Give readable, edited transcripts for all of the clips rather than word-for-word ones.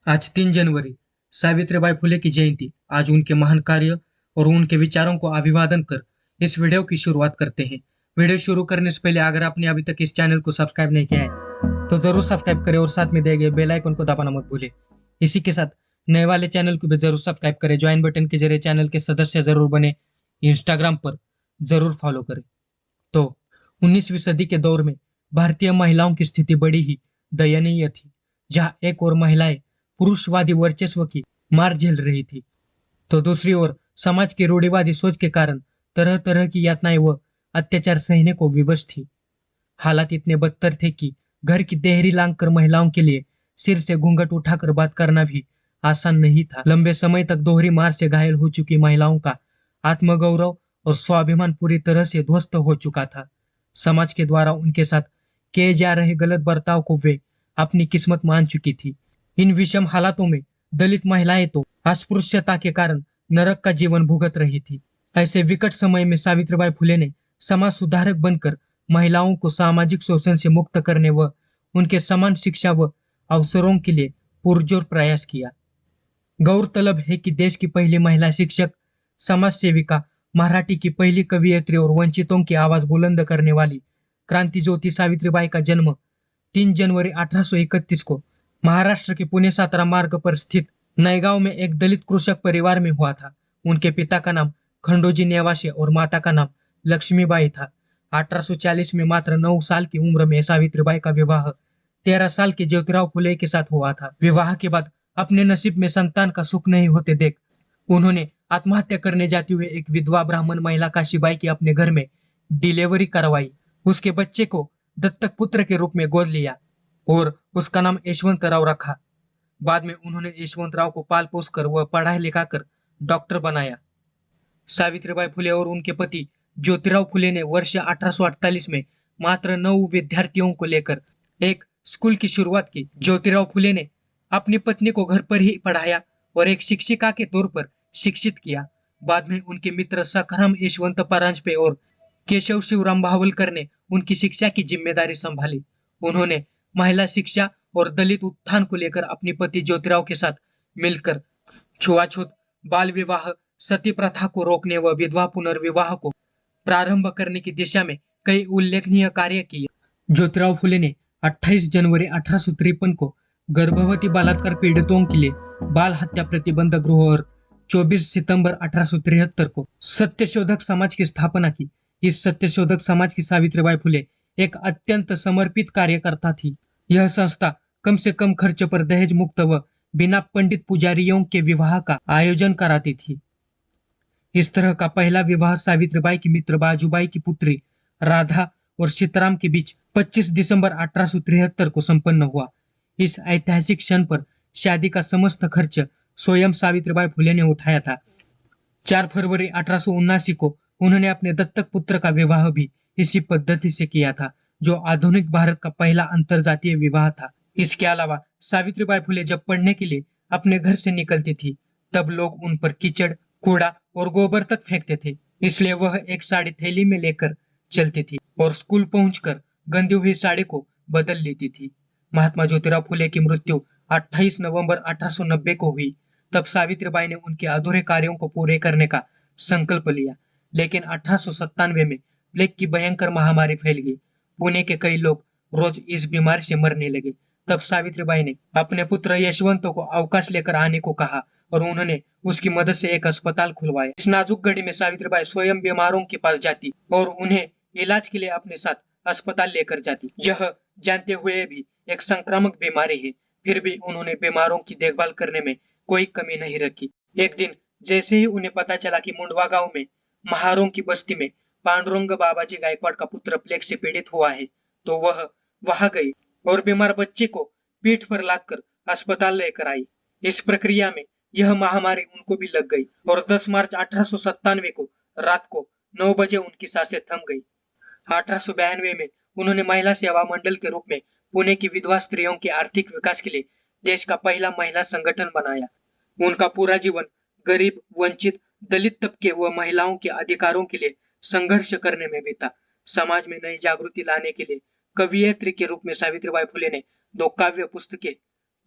आज 3 जनवरी सावित्रीबाई फुले की जयंती। आज उनके महान कार्य और उनके विचारों को अभिवादन कर इस वीडियो की शुरुआत करते हैं। वीडियो शुरू करने से पहले अगर आपने अभी तक इस चैनल को सब्सक्राइब नहीं किया है तो जरूर सब्सक्राइब करें और साथ में दिए गए बेल आइकन को दबाना मत भूलें। इसी के साथ नए वाले चैनल को भी जरूर सब्सक्राइब करें। ज्वाइन बटन के जरिए चैनल के सदस्य जरूर बने। इंस्टाग्राम पर जरूर फॉलो करें। तो 19वीं सदी के दौर में भारतीय महिलाओं की स्थिति बड़ी ही दयनीय थी। जहां एक और महिलाएं पुरुषवादी वर्चस्व की मार झेल रही थी, तो दूसरी ओर समाज की रूढ़िवादी सोच के कारण तरह तरह की यातनाएं व अत्याचार सहने को विवश थी। हालात इतने बदतर थे कि घर की देहरी लांघ कर महिलाओं के लिए सिर से घूंघट उठाकर बात करना भी आसान नहीं था। लंबे समय तक दोहरी मार से घायल हो चुकी महिलाओं का आत्मगौरव और स्वाभिमान पूरी तरह से ध्वस्त हो चुका था। समाज के द्वारा उनके साथ किए जा रहे गलत बर्ताव को वे अपनी किस्मत मान चुकी थी। इन विषम हालातों में दलित महिलाएं तो अस्पृश्यता के कारण नरक का जीवन भुगत रही थी। ऐसे विकट समय में सावित्रीबाई फुले ने समाज सुधारक बनकर महिलाओं को सामाजिक शोषण से मुक्त करने व उनके समान शिक्षा व अवसरों के लिए पुरजोर प्रयास किया। गौरतलब है कि देश की पहली महिला शिक्षक, समाज सेविका, मराठी की पहली कवियत्री और वंचितों की आवाज बुलंद करने वाली क्रांति ज्योति सावित्रीबाई का जन्म 3 जनवरी 1831 को महाराष्ट्र के पुणे सातारा मार्ग पर स्थित नयगांव में एक दलित कृषक परिवार में हुआ था। उनके पिता का नाम खंडोजी नेवासे और माता का नाम लक्ष्मीबाई था। 1840 में मात्र 9 साल की उम्र में सावित्रीबाई का विवाह 13 साल के ज्योतिराव फुले के साथ हुआ था। विवाह के बाद अपने नसीब में संतान का सुख नहीं होते देख उन्होंने आत्महत्या करने जाते हुए एक विधवा ब्राह्मण महिला काशीबाई की अपने घर में डिलीवरी करवाई। उसके बच्चे को दत्तक पुत्र के रूप में गोद लिया और उसका नाम यशवंतराव रखा। बाद में उन्होंने यशवंतराव को पाल पोस कर व पढ़ाई लिखाकर डॉक्टर बनाया। सावित्रीबाई फुले और उनके पति ज्योतिराव फुले ने वर्ष 1848 में मात्र 9 विद्यार्थियों को लेकर एक स्कूल की शुरुआत की। ज्योतिराव फुले ने अपनी पत्नी को घर पर ही पढ़ाया और एक शिक्षिका के तौर पर शिक्षित किया। बाद में उनके मित्र सखाराम यशवंत परांजपे और केशव शिवराम भावलकर ने उनकी शिक्षा की जिम्मेदारी संभाली। उन्होंने महिला शिक्षा और दलित उत्थान को लेकर अपने पति ज्योतिराव के साथ मिलकर छुआछूत, बाल विवाह, सती प्रथा को रोकने व विधवा पुनर्विवाह को प्रारंभ करने की दिशा में कई उल्लेखनीय कार्य किए। ज्योतिराव फुले ने 28 जनवरी 1853 को गर्भवती बलात्कार पीड़ितों के लिए बाल हत्या प्रतिबंध गृह और 24 सितंबर 1873 को सत्यशोधक समाज की स्थापना की। इस सत्यशोधक समाज की सावित्रीबाई फुले एक अत्यंत समर्पित कार्यकर्ता थी। यह संस्था कम से कम खर्च पर दहेज मुक्त व बिना पंडित पुजारियों के विवाह का आयोजन कराती थी। इस तरह का पहला विवाह सावित्रीबाई की मित्र बाजूबाई की पुत्री राधा और सीताराम के बीच 25 दिसंबर 1873 को संपन्न हुआ। इस ऐतिहासिक क्षण पर शादी का समस्त खर्च स्वयं सावित्रीबाई फुले ने उठाया था। 4 फरवरी 1879 को उन्होंने अपने दत्तक पुत्र का विवाह भी इसी पद्धति से किया था, जो आधुनिक भारत का पहला अंतरजातीय विवाह था। इसके अलावा सावित्रीबाई फुले जब पढ़ने के लिए अपने घर से निकलती थी, तब लोग उन पर कीचड़, कूड़ा और गोबर तक फेंकते थे। इसलिए वह एक साड़ी थैली में लेकर चलती थी और स्कूल पहुंचकर गंदी हुई साड़ी को बदल लेती थी। महात्मा ज्योतिराव फुले की मृत्यु 28 नवंबर 1890 को हुई। तब सावित्रीबाई ने उनके अधूरे कार्यों को पूरे करने का संकल्प लिया, लेकिन 1897 में प्लेग की भयंकर महामारी फैल गई। पुणे के कई लोग रोज इस बीमारी से मरने लगे। तब सावित्रीबाई ने अपने पुत्र यशवंत को अवकाश लेकर आने को कहा और उन्होंने उसकी मदद से एक अस्पताल खुलवाया। इस नाजुक घड़ी में सावित्रीबाई स्वयं बीमारों के पास जाती और उन्हें इलाज के लिए अपने साथ अस्पताल लेकर जाती। यह जानते हुए भी एक संक्रामक बीमारी है, फिर भी उन्होंने बीमारों की देखभाल करने में कोई कमी नहीं रखी। एक दिन जैसे ही उन्हें पता चला कि मुंडवा गांव में महारों की बस्ती में पांडुरंग बाबाजी गायकवाड़ का पुत्र प्लेग से पीड़ित हुआ है, तो वह वहां गई और बीमार बच्चे को पीठ पर लादकर अस्पताल लेकर आई। इस प्रक्रिया में यह महामारी उनको भी लग गई और 10 मार्च 1897 को रात को 9 बजे उनकी सांसें थम गई। 1892 में उन्होंने महिला सेवा मंडल के रूप में पुणे की विधवा स्त्रियों के आर्थिक विकास के लिए देश का पहला महिला संगठन बनाया। उनका पूरा जीवन गरीब, वंचित, दलित तबके व महिलाओं के अधिकारों के लिए संघर्ष करने में बीता। समाज में नई जागृति लाने के लिए कवियत्री के रूप में सावित्रीबाई फुले ने 2 काव्य पुस्तकें,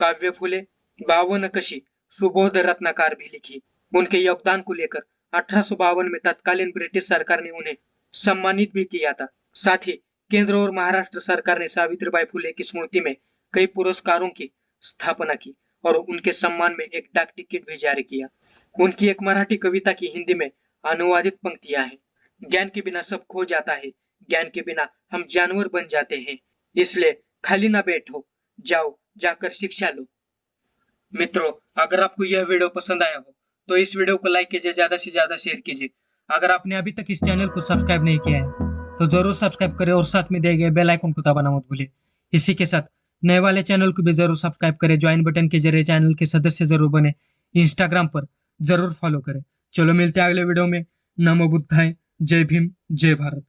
काव्य फुले 52 कशी सुबोध रत्नाकार भी लिखी। उनके योगदान को लेकर 1852 में तत्कालीन ब्रिटिश सरकार ने उन्हें सम्मानित भी किया था। साथ ही केंद्र और महाराष्ट्र सरकार ने सावित्रीबाई फुले की स्मृति में कई पुरस्कारों की स्थापना की और उनके सम्मान में एक डाक टिकट भी जारी किया। उनकी एक मराठी कविता की हिंदी में अनुवादित पंक्तियां हैं। ज्ञान के बिना सब खो जाता है, ज्ञान के बिना हम जानवर बन जाते हैं, इसलिए खाली ना बैठो, जाओ जाकर शिक्षा लो। मित्रों, अगर आपको यह वीडियो पसंद आया हो तो इस वीडियो को लाइक कीजिए, ज्यादा से ज्यादा शेयर कीजिए। अगर आपने अभी तक इस चैनल को सब्सक्राइब नहीं किया है तो जरूर सब्सक्राइब करें और साथ में दिए गए बेल आइकन को दबाना मत भूलिए। इसी के साथ नए वाले चैनल को भी जरूर सब्सक्राइब करें, ज्वाइन बटन के जरिए चैनल के सदस्य जरूर बने, इंस्टाग्राम पर जरूर फॉलो करें। चलो मिलते हैं अगले वीडियो में। नमो बुद्धाय, जय भीम, जय भारत।